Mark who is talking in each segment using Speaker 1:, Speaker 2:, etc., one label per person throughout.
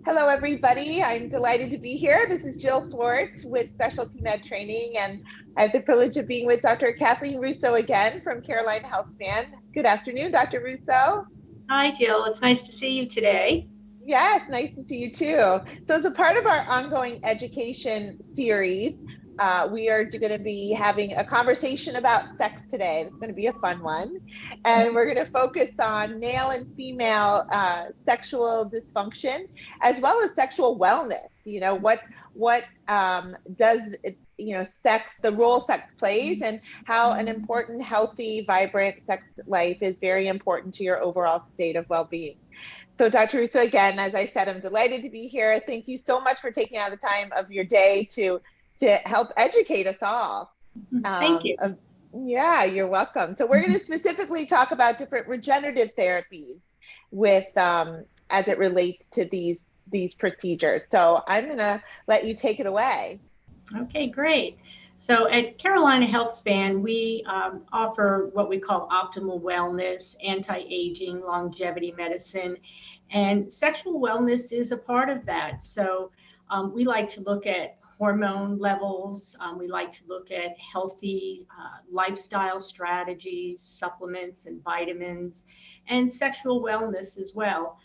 Speaker 1: Hello, everybody. I'm delighted to be here. This is Jill Swartz with Specialty Med Training, and I have the privilege of being with Dr. Kathleen Russo again from Carolina Health Span. Good afternoon, Dr. Russo.
Speaker 2: Hi, Jill. It's nice to see you today.
Speaker 1: Yes, nice to see you too. So as a part of our ongoing education series, we are going to be having a conversation about sex today. It's going to be a fun one. And we're going to focus on male and female sexual dysfunction, as well as sexual wellness. You know, what does it, sex, the role sex plays, and how an important, healthy, vibrant sex life is very important to your overall state of well-being. So Dr. Russo, again, as I said, I'm delighted to be here. Thank you so much for taking out the time of your day to help educate us all.
Speaker 2: Thank you.
Speaker 1: Yeah, you're welcome. So we're going to specifically talk about different regenerative therapies with as it relates to these procedures. So I'm going to let you take it away.
Speaker 2: Okay, great. So at Carolina Health Span, we offer what we call optimal wellness, anti-aging, longevity medicine, and sexual wellness is a part of that. So we like to look at hormone levels. We like to look at healthy lifestyle strategies, supplements and vitamins, and sexual wellness as well.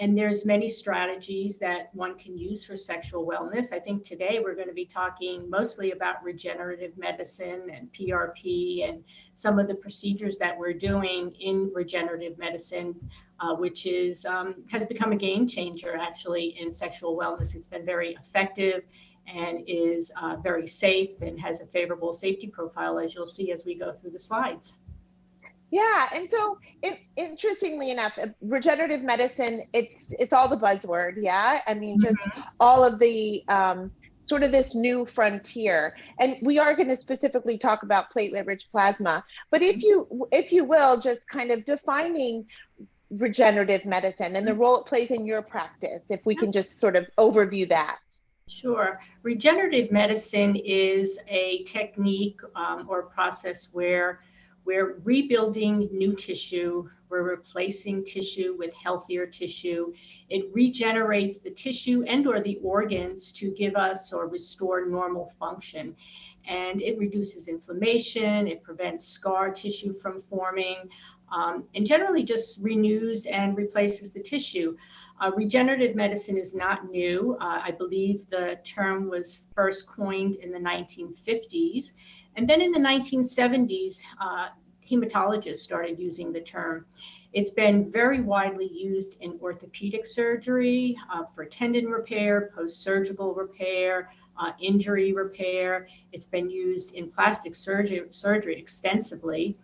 Speaker 2: And there's many strategies that one can use for sexual wellness. I think today we're going to be talking mostly about regenerative medicine and PRP and some of the procedures that we're doing in regenerative medicine, which is has become a game changer actually in sexual wellness. It's been very effective and is very safe and has a favorable safety profile, as you'll see as we go through the slides.
Speaker 1: Yeah, and so interestingly enough, regenerative medicine, it's all the buzzword, yeah? I mean, just all of the sort of this new frontier. And we are going to specifically talk about platelet-rich plasma, but if you will, just kind of defining regenerative medicine and the role it plays in your practice, if we can just sort of overview that.
Speaker 2: Sure. Regenerative medicine is a technique or process where we're rebuilding new tissue, we're replacing tissue with healthier tissue. It regenerates the tissue and or the organs to give us or restore normal function. And it reduces inflammation, it prevents scar tissue from forming, and generally just renews and replaces the tissue. Regenerative medicine is not new. I believe the term was first coined in the 1950s. And then in the 1970s, hematologists started using the term. It's been very widely used in orthopedic surgery, for tendon repair, post-surgical repair, injury repair. It's been used in plastic surgery extensively.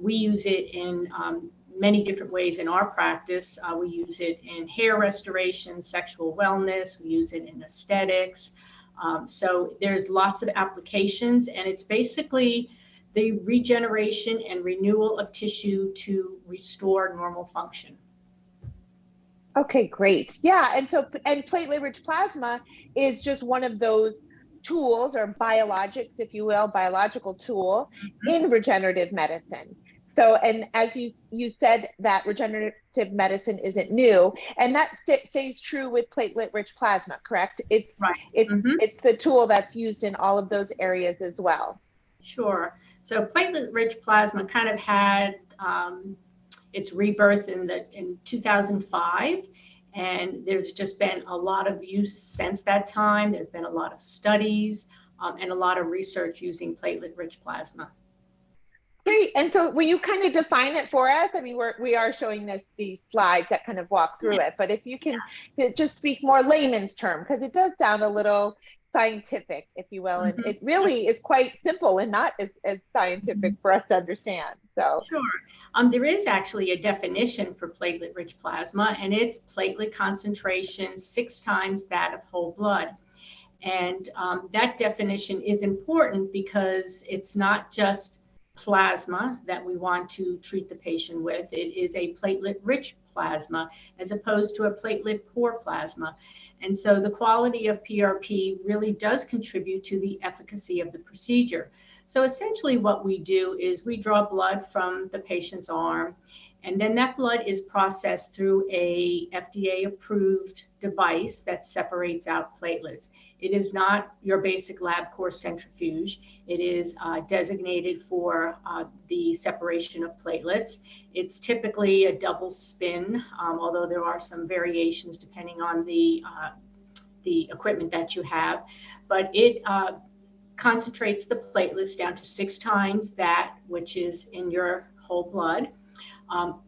Speaker 2: We use it in many different ways in our practice. We use it in hair restoration, sexual wellness. We use it in aesthetics. So there's lots of applications, and it's basically the regeneration and renewal of tissue to restore normal function.
Speaker 1: Okay, great. Yeah, and platelet-rich plasma is just one of those tools or biologics, if you will, biological tool in regenerative medicine. So, and as you said, that regenerative medicine isn't new, and that stays true with platelet-rich plasma, correct? It's
Speaker 2: right.
Speaker 1: It's the tool that's used in all of those areas as well.
Speaker 2: Sure. So platelet-rich plasma kind of had its rebirth in 2005, and there's just been a lot of use since that time. There's been a lot of studies and a lot of research using platelet-rich plasma.
Speaker 1: Great. And so will you kind of define it for us? I mean, we are showing these slides that kind of walk through it, but if you can just speak more layman's term, because it does sound a little scientific, if you will, and it really is quite simple and not as scientific for us to understand. So
Speaker 2: sure. There is actually a definition for platelet-rich plasma, and it's platelet concentration 6 times that of whole blood. And that definition is important because it's not just plasma that we want to treat the patient with. It is a platelet-rich plasma as opposed to a platelet-poor plasma. And so the quality of PRP really does contribute to the efficacy of the procedure. So essentially what we do is we draw blood from the patient's arm, And then that blood is processed through a FDA-approved device that separates out platelets. It is not your basic LabCorp centrifuge. It is designated for the separation of platelets. It's typically a double spin, although there are some variations depending on the equipment that you have. But it concentrates the platelets down to 6 times that which is in your whole blood.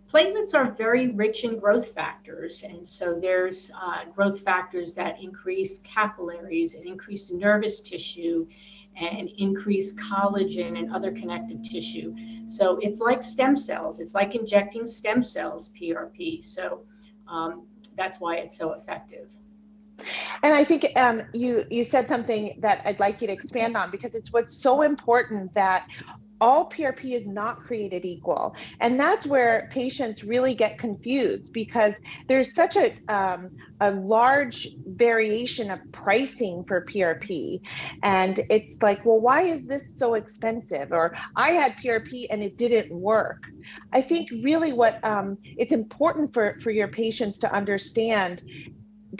Speaker 2: Platelets are very rich in growth factors, and so there's growth factors that increase capillaries and increase nervous tissue and increase collagen and other connective tissue. So it's like stem cells. It's like injecting stem cells, PRP. So that's why it's so effective.
Speaker 1: And I think you said something that I'd like you to expand on, because it's what's so important, that all PRP is not created equal. And that's where patients really get confused, because there's such a large variation of pricing for PRP. And it's like, well, why is this so expensive? Or I had PRP and it didn't work. I think really what it's important for your patients to understand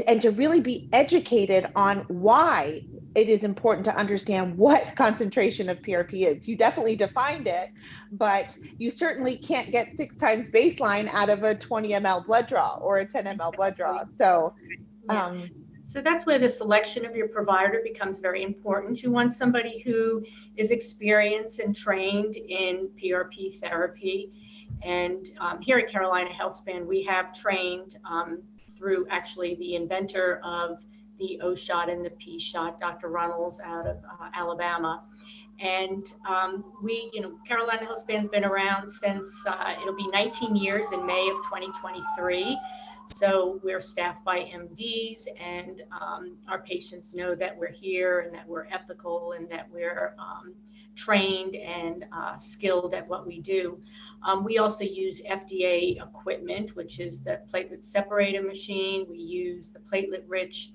Speaker 1: and to really be educated on why it is important to understand what concentration of PRP is. You definitely defined it, but you certainly can't get 6 times baseline out of a 20 ml blood draw or a 10 ml blood draw. So,
Speaker 2: so that's where the selection of your provider becomes very important. You want somebody who is experienced and trained in PRP therapy. And here at Carolina HealthSpan, we have trained through actually the inventor of the O shot and the P shot, Dr. Runnels out of Alabama. And Carolina HealthSpan's been around since, it'll be 19 years in May of 2023. So we're staffed by MDs, and our patients know that we're here and that we're ethical and that we're trained and skilled at what we do. We also use FDA equipment, which is the platelet separator machine. We use the platelet-rich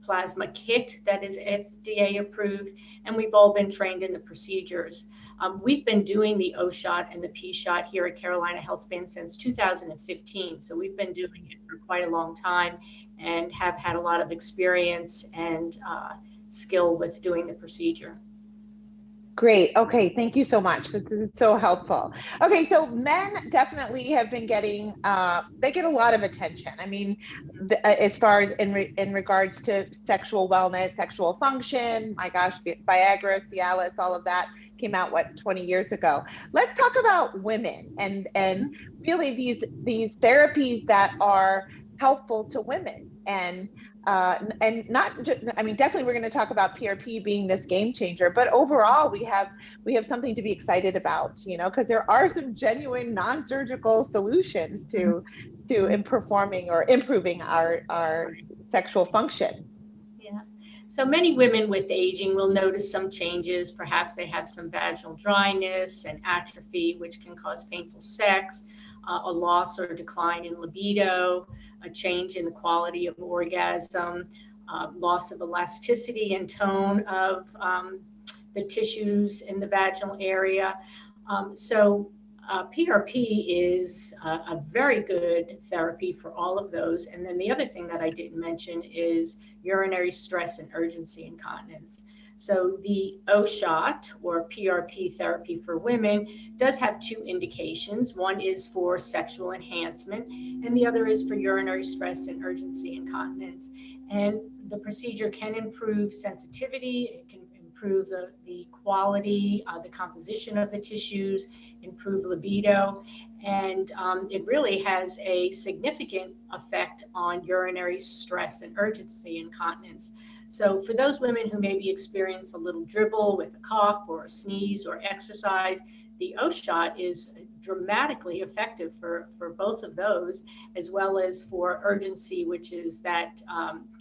Speaker 2: plasma kit that is FDA approved, and we've all been trained in the procedures. We've been doing the O shot and the P shot here at Carolina HealthSpan since 2015. So we've been doing it for quite a long time and have had a lot of experience and skill with doing the procedure.
Speaker 1: Great. Okay. Thank you so much. This is so helpful. Okay. So men definitely have been getting, they get a lot of attention. I mean, as far as in regards to sexual wellness, sexual function, my gosh, Viagra, Cialis, all of that came out, 20 years ago. Let's talk about women and really these therapies that are helpful to women, and not just, I mean, definitely we're going to talk about PRP being this game changer, but overall we have something to be excited about, because there are some genuine non-surgical solutions to performing or improving our sexual function.
Speaker 2: Yeah. So many women with aging will notice some changes. Perhaps they have some vaginal dryness and atrophy, which can cause painful sex, a loss or decline in libido, a change in the quality of orgasm, loss of elasticity and tone of the tissues in the vaginal area. So PRP is a very good therapy for all of those. And then the other thing that I didn't mention is urinary stress and urgency incontinence. So the O shot or PRP therapy for women does have 2 indications. One is for sexual enhancement, and the other is for urinary stress and urgency incontinence. And the procedure can improve sensitivity, it can improve the quality, the composition of the tissues, improve libido, and it really has a significant effect on urinary stress and urgency incontinence. So for those women who maybe experience a little dribble with a cough or a sneeze or exercise, the O shot is dramatically effective for both of those, as well as for urgency, which is that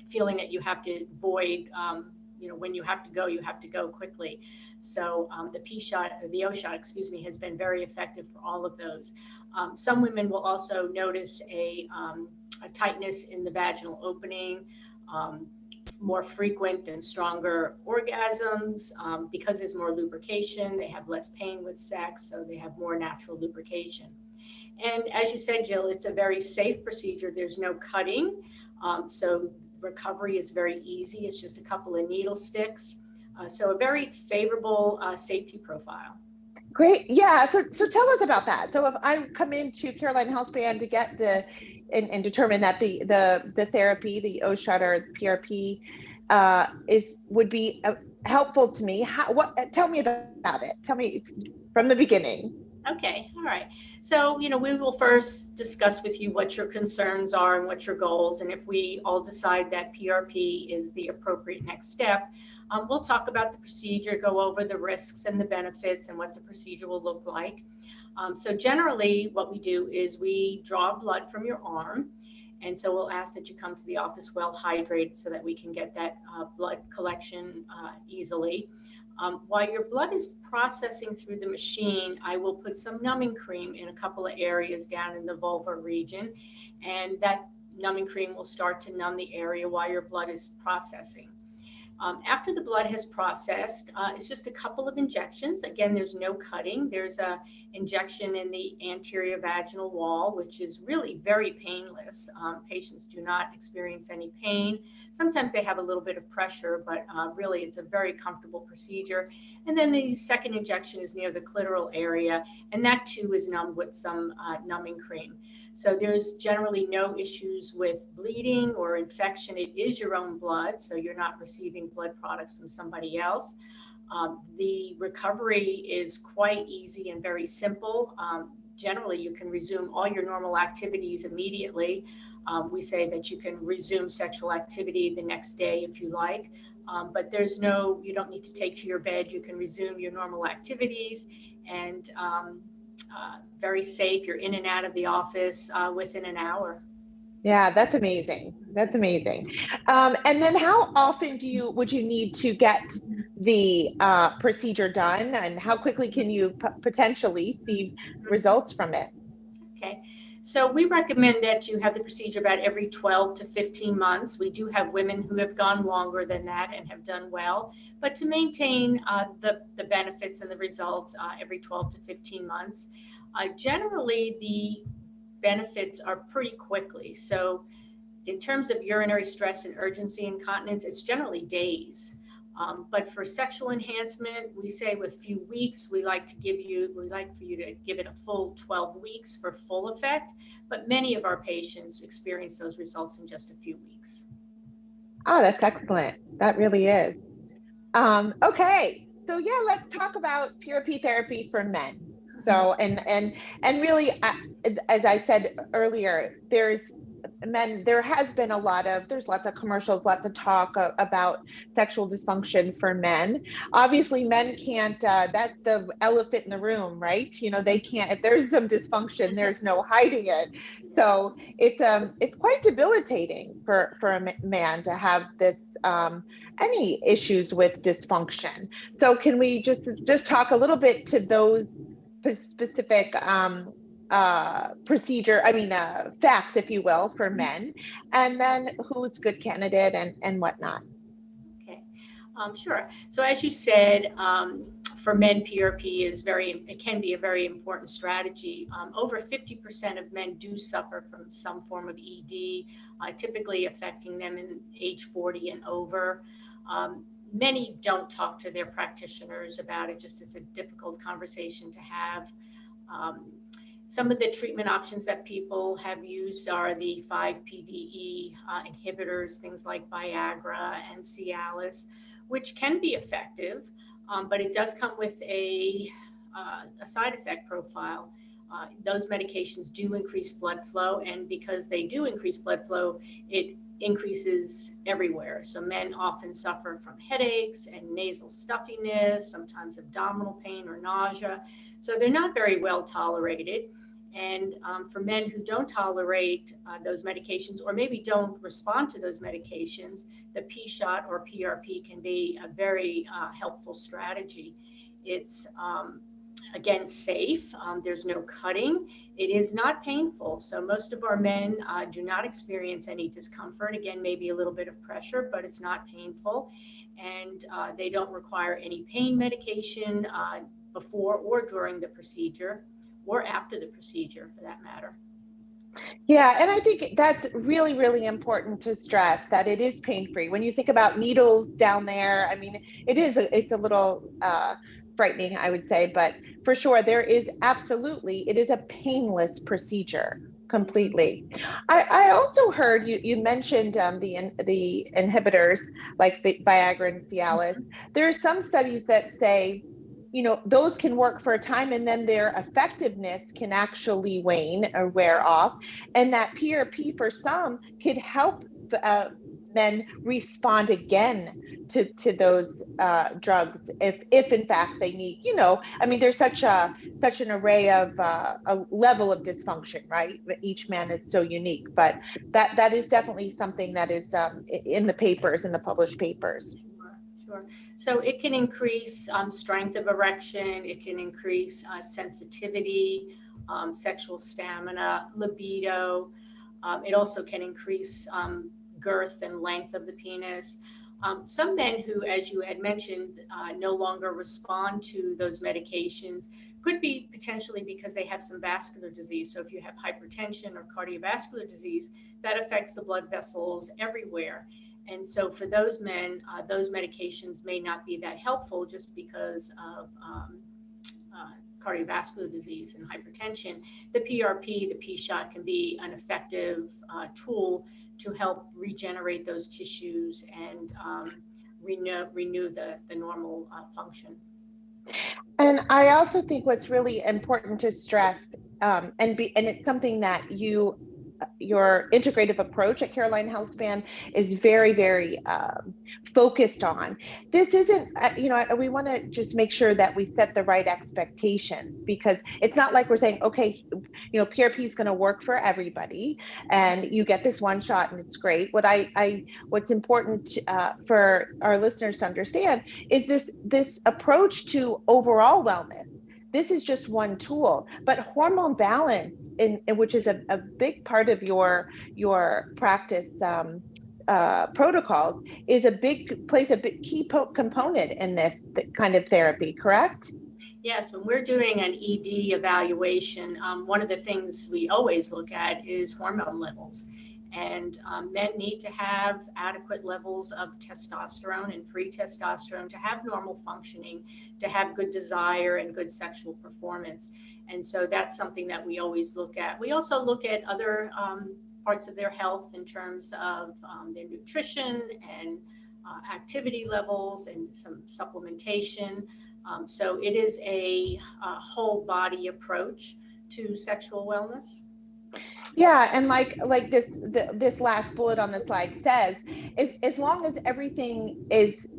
Speaker 2: feeling that you have to avoid, when you have to go quickly. So the O shot, has been very effective for all of those. Some women will also notice a tightness in the vaginal opening, more frequent and stronger orgasms, because there's more lubrication. They have less pain with sex, so they have more natural lubrication. And as you said, Jill, it's a very safe procedure. There's no cutting. So recovery is very easy. It's just a couple of needle sticks. So a very favorable safety profile.
Speaker 1: Great. Yeah. So tell us about that. So if I come into Caroline Health Span to get and determine that the therapy, the OSHUT or the PRP, would be helpful to me. Tell me about it. Tell me from the beginning.
Speaker 2: Okay, all right. So, we will first discuss with you what your concerns are and what your goals. And if we all decide that PRP is the appropriate next step, we'll talk about the procedure, go over the risks and the benefits and what the procedure will look like. So generally what we do is we draw blood from your arm. And so we'll ask that you come to the office well hydrated so that we can get that blood collection easily. While your blood is processing through the machine, I will put some numbing cream in a couple of areas down in the vulvar region, and that numbing cream will start to numb the area while your blood is processing. After the blood has processed, it's just a couple of injections. Again, there's no cutting. There's a injection in the anterior vaginal wall, which is really very painless. Patients do not experience any pain. Sometimes they have a little bit of pressure, but really it's a very comfortable procedure. And then the second injection is near the clitoral area, and that too is numbed with some numbing cream. So there's generally no issues with bleeding or infection. It is your own blood, so you're not receiving blood products from somebody else. The recovery is quite easy and very simple. Generally, you can resume all your normal activities immediately. We say that you can resume sexual activity the next day if you like, but you don't need to take to your bed. You can resume your normal activities, and very safe. You're in and out of the office within an hour.
Speaker 1: Yeah, that's amazing. That's amazing. And then how often would you need to get the procedure done, and how quickly can you potentially see results from it?
Speaker 2: Okay. So we recommend that you have the procedure about every 12 to 15 months. We do have women who have gone longer than that and have done well, but to maintain the benefits and the results every 12 to 15 months. Generally, the benefits are pretty quickly. So in terms of urinary stress and urgency incontinence, it's generally days. But for sexual enhancement, we say with few weeks, we like for you to give it a full 12 weeks for full effect. But many of our patients experience those results in just a few weeks.
Speaker 1: Oh, that's excellent. That really is. Okay, so yeah, let's talk about PRP therapy for men. So, and really, as I said earlier, there has been there's lots of commercials, lots of talk about sexual dysfunction for men. Obviously, men can't, that's the elephant in the room, right? They can't, if there's some dysfunction, there's no hiding it. So it's quite debilitating for a man to have this, any issues with dysfunction. So can we just talk a little bit to those specific facts, if you will, for men, and then who's a good candidate and whatnot.
Speaker 2: Okay, sure. So as you said, for men, PRP it can be a very important strategy. Over 50% of men do suffer from some form of ED, typically affecting them in age 40 and over. Many don't talk to their practitioners about it, just it's a difficult conversation to have. Some of the treatment options that people have used are the 5-PDE inhibitors, things like Viagra and Cialis, which can be effective, but it does come with a side effect profile. Those medications do increase blood flow, and because they do increase blood flow, it increases everywhere. So men often suffer from headaches and nasal stuffiness, sometimes abdominal pain or nausea. So they're not very well tolerated. And for men who don't tolerate those medications, or maybe don't respond to those medications, the P-shot or PRP can be a very helpful strategy. It's again, safe. There's no cutting. It is not painful. So most of our men do not experience any discomfort. Again, maybe a little bit of pressure, but it's not painful. And they don't require any pain medication before or during the procedure. or after the procedure for that matter.
Speaker 1: Yeah, and I think that's really, really important to stress that it is pain-free. When you think about needles down there, I mean, it's a little frightening, I would say, but for sure, there is absolutely, it is a painless procedure completely. I also heard you mentioned the inhibitors like Viagra and Cialis. There are some studies that say, those can work for a time and then their effectiveness can actually wane or wear off, and that PRP for some could help men respond again to those drugs if in fact they need. I mean, there's such an array of a level of dysfunction, right? Each man is so unique, but that is definitely something that is in the papers, in the published papers.
Speaker 2: Sure. So it can increase strength of erection. It can increase sensitivity, sexual stamina, libido. It also can increase girth and length of the penis. Some men who, as you had mentioned, no longer respond to those medications could be potentially because they have some vascular disease. So if you have hypertension or cardiovascular disease, that affects the blood vessels everywhere. And so for those men, those medications may not be that helpful just because of cardiovascular disease and hypertension. The PRP, the P-shot, can be an effective tool to help regenerate those tissues and renew the normal function.
Speaker 1: And I also think what's really important to stress, and it's something that your integrative approach at Caroline Healthspan is very, very focused on. This isn't, we want to just make sure that we set the right expectations, because it's not like we're saying, okay, PRP is going to work for everybody and you get this one shot and it's great. What's important for our listeners to understand is this approach to overall wellness. This is just one tool, but hormone balance, which is a big part of your practice protocols, plays a big key component in this kind of therapy, correct?
Speaker 2: Yes, when we're doing an ED evaluation, one of the things we always look at is hormone levels. And men need to have adequate levels of testosterone and free testosterone to have normal functioning, to have good desire and good sexual performance. And so that's something that we always look at. We also look at other parts of their health in terms of their nutrition and activity levels and some supplementation. So it is a whole body approach to sexual wellness.
Speaker 1: Yeah, and like this last bullet on the slide says, as long as everything is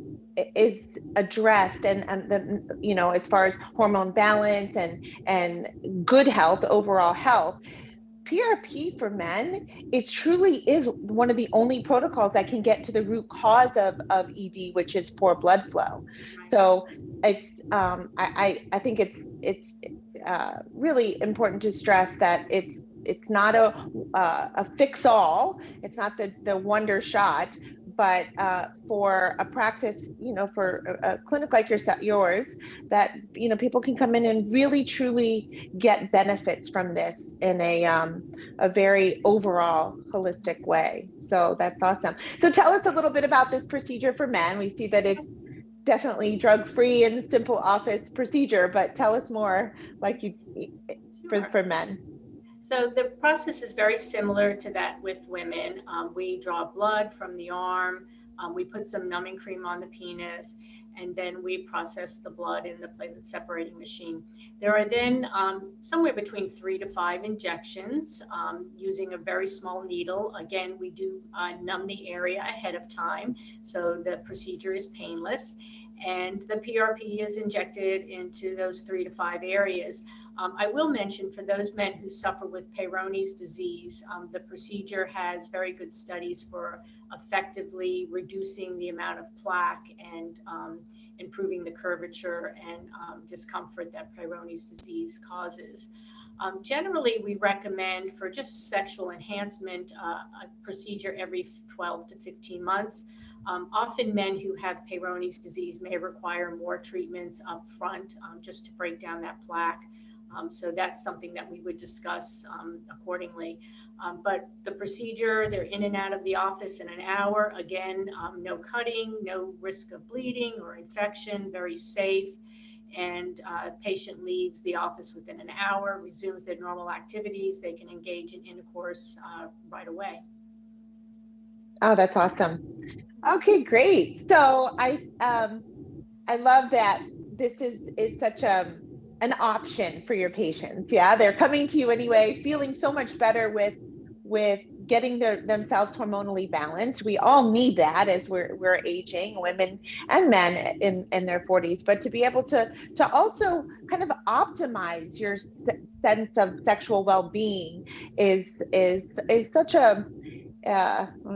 Speaker 1: addressed and as far as hormone balance and good health, overall health, PRP for men, it truly is one of the only protocols that can get to the root cause of ED, which is poor blood flow. So it's I think it's really important to stress that it's not a fix-all. It's not the wonder shot, but for a practice, for a clinic like yours, that people can come in and really truly get benefits from this in a very overall holistic way. So that's awesome. So tell us a little bit about this procedure for men. We see that it's definitely drug-free and simple office procedure, but tell us more, like for men.
Speaker 2: So the process is very similar to that with women. We draw blood from the arm, we put some numbing cream on the penis, and then we process the blood in the platelet separating machine. There are then somewhere between 3 to 5 injections using a very small needle. Again, we do numb the area ahead of time, so the procedure is painless. And the PRP is injected into those 3 to 5 areas. I will mention, for those men who suffer with Peyronie's disease, the procedure has very good studies for effectively reducing the amount of plaque and improving the curvature and discomfort that Peyronie's disease causes. Generally, we recommend, for just sexual enhancement, a procedure every 12 to 15 months. Often men who have Peyronie's disease may require more treatments up front just to break down that plaque. So that's something that we would discuss accordingly. But the procedure, they're in and out of the office in an hour. Again, no cutting, no risk of bleeding or infection, very safe. And patient leaves the office within an hour, resumes their normal activities. They can engage in intercourse right away.
Speaker 1: Oh, that's awesome. Okay, great. So I love that this is such an option for your patients. Yeah, they're coming to you anyway, feeling so much better with getting themselves hormonally balanced. We all need that as we're aging, women and men in their 40s. But to be able to also kind of optimize your sense of sexual well-being is such a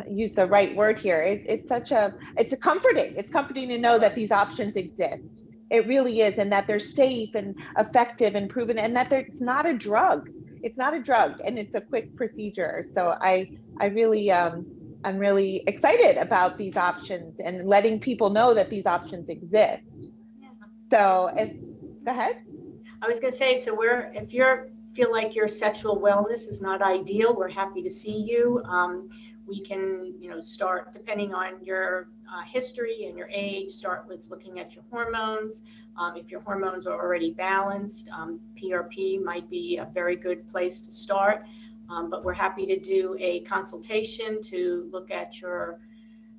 Speaker 1: use the right word here. It's comforting. It's comforting to know that these options exist. It really is, and that they're safe and effective and proven, and that it's not a drug. It's not a drug, and it's a quick procedure. So I really I'm really excited about these options and letting people know that these options exist. So go ahead.
Speaker 2: I was going to say, so if you feel like your sexual wellness is not ideal, we're happy to see you. We can, start depending on your history and your age, start with looking at your hormones. If your hormones are already balanced, PRP might be a very good place to start. But we're happy to do a consultation to look at your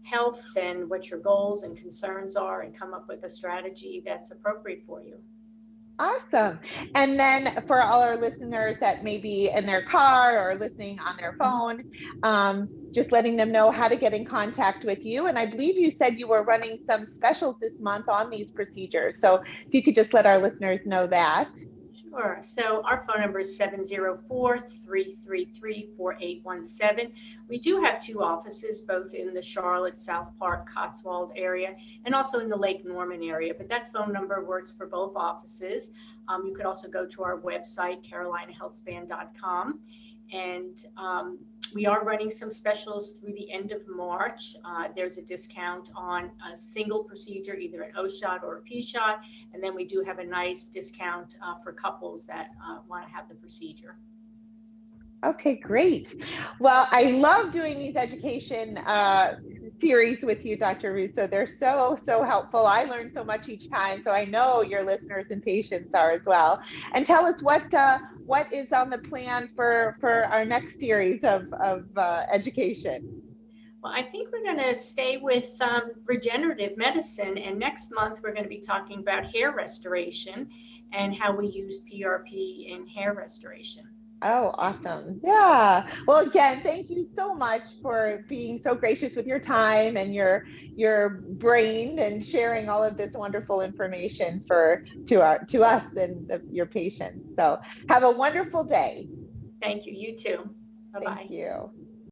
Speaker 2: health and what your goals and concerns are and come up with a strategy that's appropriate for you.
Speaker 1: Awesome. And then for all our listeners that may be in their car or listening on their phone, just letting them know how to get in contact with you. And I believe you said you were running some specials this month on these procedures. So if you could just let our listeners know that.
Speaker 2: Sure. So our phone number is 704-333-4817. We do have two offices, both in the Charlotte, South Park, Cotswold area, and also in the Lake Norman area. But that phone number works for both offices. You could also go to our website, carolinahealthspan.com. And we are running some specials through the end of March. There's a discount on a single procedure, either an O shot or a P shot. And then we do have a nice discount for couples that want to have the procedure.
Speaker 1: Okay, great. Well, I love doing these education series with you, Dr. Russo. They're so helpful. I learn so much each time, so I know your listeners and patients are as well. And tell us what is on the plan for our next series of education.
Speaker 2: Well, I think we're going to stay with regenerative medicine, and next month we're going to be talking about hair restoration and how we use PRP in hair restoration.
Speaker 1: Oh, awesome. Yeah. Well, again, thank you so much for being so gracious with your time and your brain and sharing all of this wonderful information to us and your patients. So have a wonderful day.
Speaker 2: Thank you. You too. Bye-bye.
Speaker 1: Thank you.